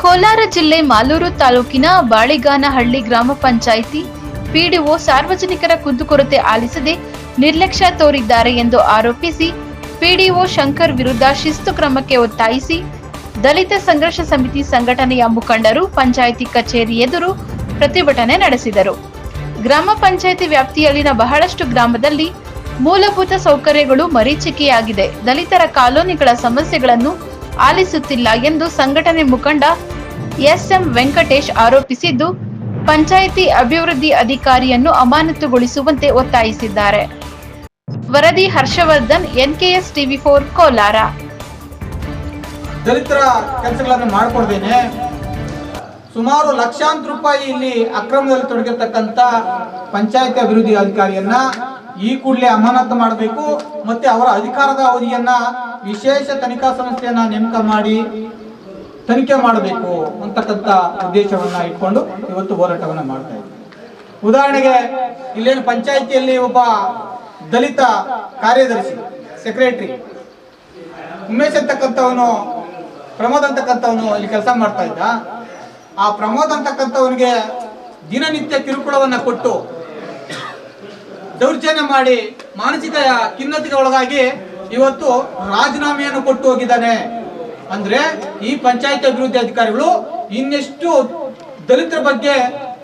ಕೋಲಾರ ಜಿಲ್ಲೆ ಮಾಲೂರು ತಾಲೂಕಿನ ಬಾಳಿಗಾನಹಳ್ಳಿ ಗ್ರಾಮ ಪಂಚಾಯಿತಿ ಪಿಡಿಒ ಸಾರ್ವಜನಿಕರ ಕುಂದುಕೊರತೆ ಆಲಿಸದೆ ನಿರ್ಲಕ್ಷ್ಯ ತೋರಿದ್ದಾರೆ ಎಂದು ಆರೋಪಿಸಿ ಪಿಡಿಒ ಶಂಕರ್ ವಿರುದ್ಧ ಶಿಸ್ತು ಕ್ರಮಕ್ಕೆ ಒತ್ತಾಯಿಸಿ ದಲಿತ ಸಂಘರ್ಷ ಸಮಿತಿ ಸಂಘಟನೆಯ ಮುಖಂಡರು ಪಂಚಾಯಿತಿ ಕಚೇರಿ ಎದುರು ಪ್ರತಿಭಟನೆ ನಡೆಸಿದರು. ಗ್ರಾಮ ಪಂಚಾಯಿತಿ ವ್ಯಾಪ್ತಿಯಲ್ಲಿನ ಬಹಳಷ್ಟು ಗ್ರಾಮದಲ್ಲಿ ಮೂಲಭೂತ ಸೌಕರ್ಯಗಳು ಮರೀಚಿಕೆಯಾಗಿದೆ. ದಲಿತರ ಕಾಲೋನಿಗಳ ಸಮಸ್ಯೆಗಳನ್ನು ಆಲಿಸುತ್ತಿಲ್ಲ ಎಂದು ಸಂಘಟನೆ ಮುಖಂಡ ಎಸ್ಎಂ ವೆಂಕಟೇಶ್ ಆರೋಪಿಸಿದ್ದು, ಪಂಚಾಯಿತಿ ಅಭಿವೃದ್ಧಿ ಅಧಿಕಾರಿಯನ್ನು ಅಮಾನತುಗೊಳಿಸುವಂತೆ ಒತ್ತಾಯಿಸಿದ್ದಾರೆ. ವರದಿ ಹರ್ಷವರ್ಧನ್, ಎನ್ಕೆಎಸ್ ಟಿವಿ4 ಕೋಲಾರ. ದಲಿತರ ಕೆಲಸಗಳನ್ನು ಮಾಡಿಕೊಡ್ದೇನೆ ಸುಮಾರು ಲಕ್ಷಾಂತರ ರೂಪಾಯಿ ಇಲ್ಲಿ ಅಕ್ರಮದಲ್ಲಿ ತೊಡಗಿರ್ತಕ್ಕಂಥ ಪಂಚಾಯತಿ ಅಭಿವೃದ್ಧಿ ಅಧಿಕಾರಿಯನ್ನ ಈ ಕೂಡಲೇ ಅಮಾನತು ಮಾಡಬೇಕು, ಮತ್ತೆ ಅವರ ಅಧಿಕಾರದ ಅವಧಿಯನ್ನ ವಿಶೇಷ ತನಿಖಾ ಸಂಸ್ಥೆಯನ್ನ ನೇಮಕ ಮಾಡಿ ತನಿಖೆ ಮಾಡಬೇಕು ಅಂತಕ್ಕಂಥ ಉದ್ದೇಶವನ್ನ ಇಟ್ಕೊಂಡು ಇವತ್ತು ಹೋರಾಟವನ್ನ ಮಾಡ್ತಾ ಇದ್ದೀವಿ. ಉದಾಹರಣೆಗೆ ಇಲ್ಲೇನು ಪಂಚಾಯಿತಿಯಲ್ಲಿ ಒಬ್ಬ ದಲಿತ ಕಾರ್ಯದರ್ಶಿ ಸೆಕ್ರೆಟರಿ ಉಮೇಶ್ ಅಂತಕ್ಕಂಥವನು, ಪ್ರಮೋದ್ ಅಂತಕ್ಕಂಥವನು ಇಲ್ಲಿ ಕೆಲಸ ಮಾಡ್ತಾ ಇದ್ದ. ಆ ಪ್ರಮೋದ್ ಅಂತಕ್ಕಂಥವನಿಗೆ ದಿನನಿತ್ಯ ಕಿರುಕುಳವನ್ನ ಕೊಟ್ಟು ದೌರ್ಜನ್ಯ ಮಾಡಿ ಮಾನಸಿಕ ಖಿನ್ನತೆಗೆ ಒಳಗಾಗಿ ಇವತ್ತು ರಾಜೀನಾಮೆಯನ್ನು ಕೊಟ್ಟು ಹೋಗಿದ್ದಾನೆ. ಅಂದ್ರೆ ಈ ಪಂಚಾಯತ್ ಅಭಿವೃದ್ಧಿ ಅಧಿಕಾರಿಗಳು ಇನ್ನೆಷ್ಟು ದಲಿತರ ಬಗ್ಗೆ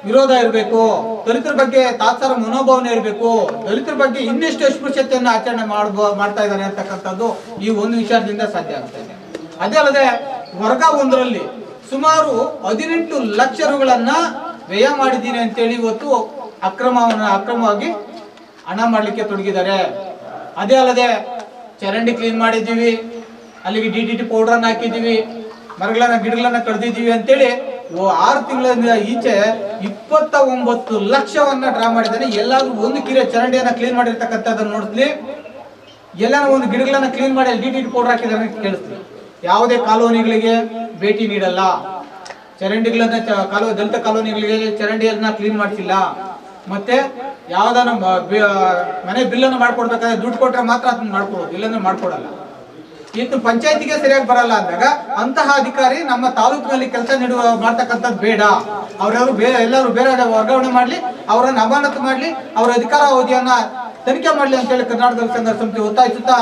ವಿರೋಧ ಇರಬೇಕು, ದಲಿತರ ಬಗ್ಗೆ ತಾತ್ಸಾರ ಮನೋಭಾವನೆ ಇರಬೇಕು, ದಲಿತರ ಬಗ್ಗೆ ಇನ್ನೆಷ್ಟು ಅಸ್ಪೃಶ್ಯತೆಯನ್ನು ಆಚರಣೆ ಮಾಡ್ತಾ ಇದ್ದಾರೆ ಅಂತಕ್ಕಂಥದ್ದು ಈ ಒಂದು ವಿಚಾರದಿಂದ ಸಾಧ್ಯ ಆಗ್ತಾ ಇದೆ. ಅದೇ ಅಲ್ಲದೆ ವರ್ಗ ಒಂದರಲ್ಲಿ ಸುಮಾರು 18 ಲಕ್ಷ ರುಗಳನ್ನ ವ್ಯಯ ಮಾಡಿದ್ದೀನಿ ಅಂತೇಳಿ ಇವತ್ತು ಅಕ್ರಮವಾಗಿ ಹಣ ಮಾಡ್ಲಿಕ್ಕೆ ತೊಡಗಿದ್ದಾರೆ. ಅದೇ ಅಲ್ಲದೆ ಚರಂಡಿ ಕ್ಲೀನ್ ಮಾಡಿದ್ದೀವಿ, ಅಲ್ಲಿಗೆ DDT ಪೌಡರ್ ಹಾಕಿದ್ದೀವಿ, ಗಿಡಗಳನ್ನ ಕಡ್ದಿದ್ದೀವಿ ಅಂತೇಳಿ 6 ತಿಂಗಳಿಂದ ಈಚೆ 29 ಲಕ್ಷವನ್ನ ಡ್ರಾ ಮಾಡಿದ್ದಾನೆ. ಎಲ್ಲಾದ್ರೂ ಒಂದು ಕಿರೆ ಚರಂಡಿಯನ್ನ ಕ್ಲೀನ್ ಮಾಡಿರ್ತಕ್ಕಂಥದ್ದನ್ನು ನೋಡಿಸ್ಲಿ, ಎಲ್ಲಾನು ಒಂದು ಗಿಡಗಳನ್ನ ಕ್ಲೀನ್ ಮಾಡಿ DDT ಪೌಡರ್ ಹಾಕಿದಾರೆ ಕೇಳಿಸ್ಲಿ. ಯಾವುದೇ ಕಾಲೋನಿಗಳಿಗೆ ಭೇಟಿ ನೀಡಲ್ಲ, ಚರಂಡಿಗಳನ್ನ ದಲಿತ ಕಾಲೋನಿಗಳಿಗೆ ಚರಂಡಿಯನ್ನ ಕ್ಲೀನ್ ಮಾಡಿಸಿಲ್ಲ, ಮತ್ತೆ ಯಾವ್ದಾನ ಮನೆ ಬಿಲ್ಲನ್ನು ಮಾಡ್ಕೊಡ್ಬೇಕಾದ್ರೆ ದುಡ್ಡು ಕೊಟ್ರೆ ಮಾತ್ರ ಅದನ್ನ ಮಾಡ್ಕೊಡೋದು, ಇಲ್ಲಾಂದ್ರೆ ಮಾಡ್ಕೊಡಲ್ಲ. ಇನ್ನು ಪಂಚಾಯತಿಗೆ ಸರಿಯಾಗಿ ಬರಲ್ಲ ಅಂದಾಗ ಅಂತಹ ಅಧಿಕಾರಿ ನಮ್ಮ ತಾಲೂಕಿನಲ್ಲಿ ಕೆಲಸ ಮಾಡ್ತಕ್ಕಂಥದ್ದು ಬೇಡ. ಎಲ್ಲರೂ ಬೇರೆ ವರ್ಗಾವಣೆ ಮಾಡ್ಲಿ, ಅವರನ್ನು ಅಮಾನತು ಮಾಡ್ಲಿ, ಅವರ ಅಧಿಕಾರ ಅವಧಿಯನ್ನ ತನಿಖೆ ಮಾಡ್ಲಿ ಅಂತೇಳಿ ಕರ್ನಾಟಕ ಸಂಘರ್ಷ ಸಮಿತಿ ಒತ್ತಾಯಿಸುತ್ತಾ